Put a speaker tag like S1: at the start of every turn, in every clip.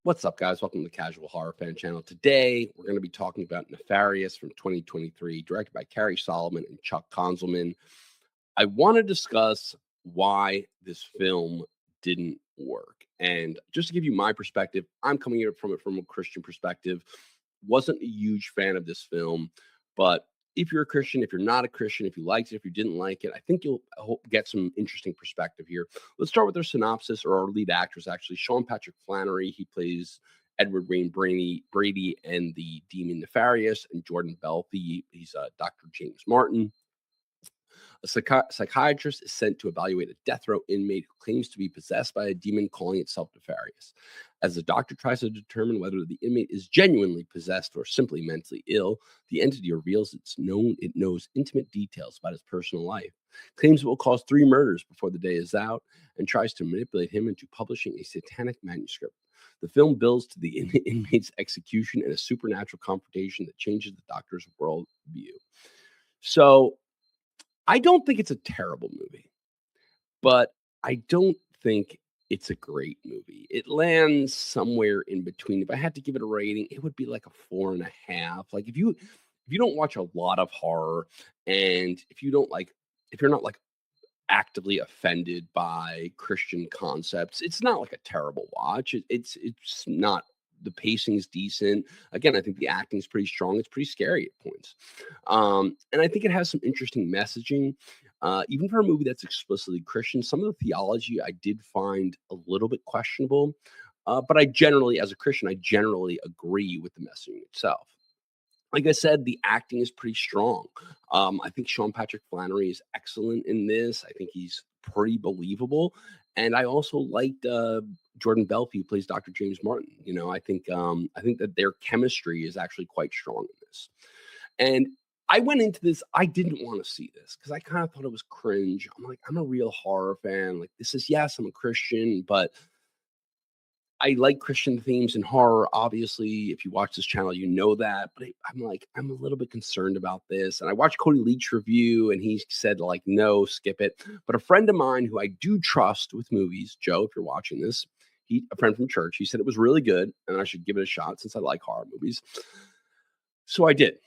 S1: What's up, guys? Welcome to the Casual Horror Fan Channel. Today, we're going to be talking about Nefarious from 2023, directed by Carrie Solomon and Chuck Konzelman. I want to discuss why this film didn't work. And just to give you my perspective, I'm coming at it from a Christian perspective. Wasn't a huge fan of this film, but if you're a Christian, if you're not a Christian, if you liked it, if you didn't like it, I think you'll get some interesting perspective here. Let's start with our synopsis, or our lead actors, actually. Sean Patrick Flannery, he plays Edward Wayne Brady and the demon Nefarious, and Jordan Belfi, he's Dr. James Martin. A psychiatrist is sent to evaluate a death row inmate who claims to be possessed by a demon calling itself Nefarious. As the doctor tries to determine whether the inmate is genuinely possessed or simply mentally ill, the entity reveals it knows intimate details about his personal life, claims it will cause 3 murders before the day is out, and tries to manipulate him into publishing a satanic manuscript. The film builds to the inmate's execution and a supernatural confrontation that changes the doctor's worldview. So, I don't think it's a terrible movie, but I don't think it's a great movie. It lands somewhere in between. If I had to give it a rating, it would be like a 4.5. Like if you don't watch a lot of horror, and if you're not like actively offended by Christian concepts, it's not like a terrible watch. It's not. The pacing is decent. Again, I think the acting is pretty strong. It's pretty scary at points. And I think it has some interesting messaging. Even for a movie that's explicitly Christian, some of the theology I did find a little bit questionable. But as a Christian, I generally agree with the messaging itself. Like I said, the acting is pretty strong. I think Sean Patrick Flannery is excellent in this. I think he's pretty believable. And I also liked Jordan Belfi, who plays Dr. James Martin. I think that their chemistry is actually quite strong in this. And I went into this, I didn't want to see this because I kind of thought it was cringe. I'm like, I'm a real horror fan. Like, yes, I'm a Christian, but I like Christian themes in horror. Obviously, if you watch this channel, you know that. But I'm a little bit concerned about this. And I watched Cody Leach review, and he said, like, no, skip it. But a friend of mine who I do trust with movies, Joe, if you're watching this, a friend from church, he said it was really good, and I should give it a shot since I like horror movies. So I did.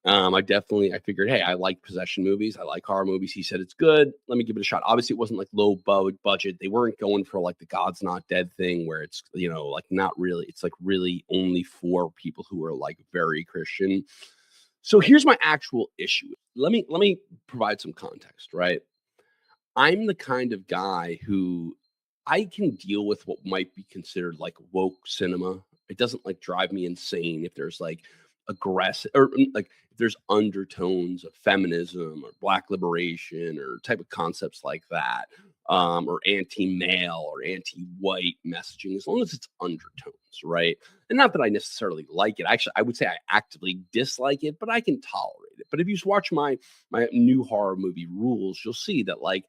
S1: I figured, hey, I like possession movies. I like horror movies. He said it's good. Let me give it a shot. Obviously, it wasn't like low budget. They weren't going for like the God's Not Dead thing where it's, like not really, it's like really only for people who are like very Christian. So here's my actual issue. Let me provide some context, right? I'm the kind of guy who I can deal with what might be considered like woke cinema. It doesn't like drive me insane if there's like aggressive or like if there's undertones of feminism or black liberation or type of concepts like that, or anti-male or anti-white messaging, as long as it's undertones, right? And not that I necessarily like it. Actually, I would say I actively dislike it, but I can tolerate it. But if you watch my new horror movie rules, you'll see that like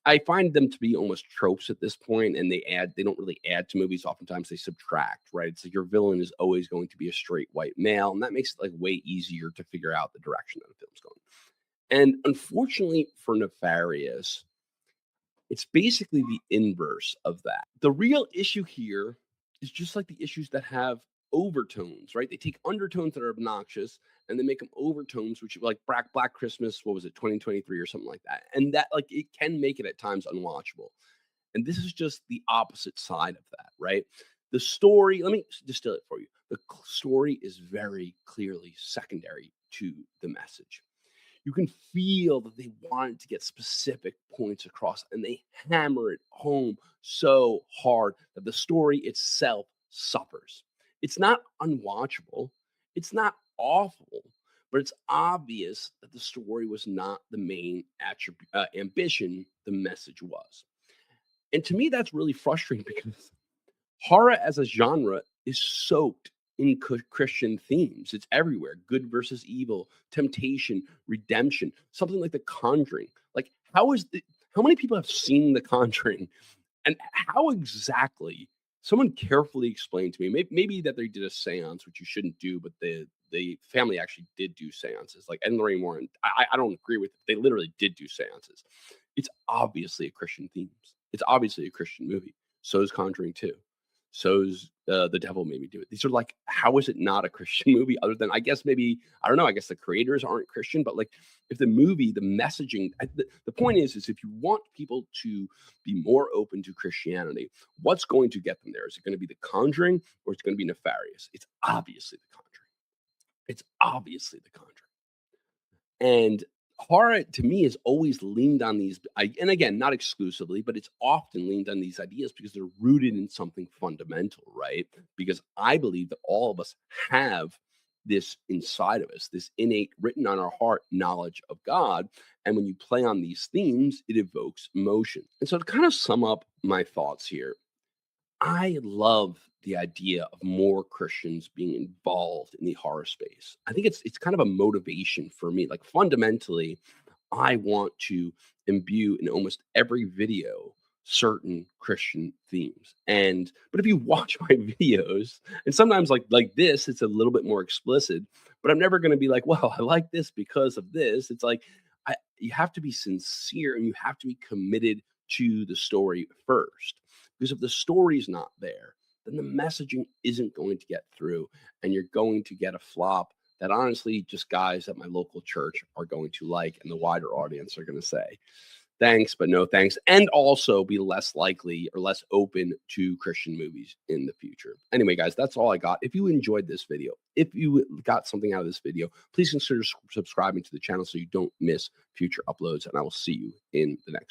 S1: I find them to be almost tropes at this point, and they don't really add to movies. Oftentimes they subtract, right? It's like your villain is always going to be a straight white male, and that makes it like way easier to figure out the direction that the film's going. And unfortunately for Nefarious, it's basically the inverse of that. The real issue here is just like the issues that have overtones, right? They take undertones that are obnoxious and they make them overtones, which like Black Christmas, what was it, 2023 or something like that. And that like it can make it at times unwatchable. And this is just the opposite side of that, right? The story, let me distill it for you. The story is very clearly secondary to the message. You can feel that they wanted to get specific points across, and they hammer it home so hard that the story itself suffers. It's not unwatchable, it's not awful, but it's obvious that the story was not the main ambition. The message was. And to me, that's really frustrating because horror as a genre is soaked in Christian themes. It's everywhere. Good versus evil, temptation, redemption, something like The Conjuring. Like, how many people have seen The Conjuring? And how exactly, someone carefully explained to me, maybe that they did a seance, which you shouldn't do, but the family actually did do seances. Like Ed and Lorraine Warren, I don't agree with it. They literally did do seances. It's obviously a Christian themes. It's obviously a Christian movie. So is Conjuring 2. so's the devil made me do it. These are like, how is it not a Christian movie? Other than, I guess, maybe, I don't know, I guess the creators aren't Christian, but like, if the movie, the messaging, the point is if you want people to be more open to Christianity, what's going to get them there? Is it going to be The Conjuring, or it's going to be Nefarious? It's obviously The Conjuring. It's obviously The Conjuring. And horror to me has always leaned on these, and again, not exclusively, but it's often leaned on these ideas because they're rooted in something fundamental, right? Because I believe that all of us have this inside of us, this innate, written on our heart knowledge of God. And when you play on these themes, it evokes emotion. And so to kind of sum up my thoughts here, I love the idea of more Christians being involved in the horror space. I think it's kind of a motivation for me. Like fundamentally, I want to imbue in almost every video certain Christian themes. And but if you watch my videos, and sometimes like this, it's a little bit more explicit, but I'm never going to be like, well, I like this because of this. It's like you have to be sincere and you have to be committed to the story first. Because if the story's not there, then the messaging isn't going to get through, and you're going to get a flop that honestly just guys at my local church are going to like, and the wider audience are going to say, thanks, but no thanks, and also be less likely or less open to Christian movies in the future. Anyway, guys, that's all I got. If you enjoyed this video, if you got something out of this video, please consider subscribing to the channel so you don't miss future uploads, and I will see you in the next one.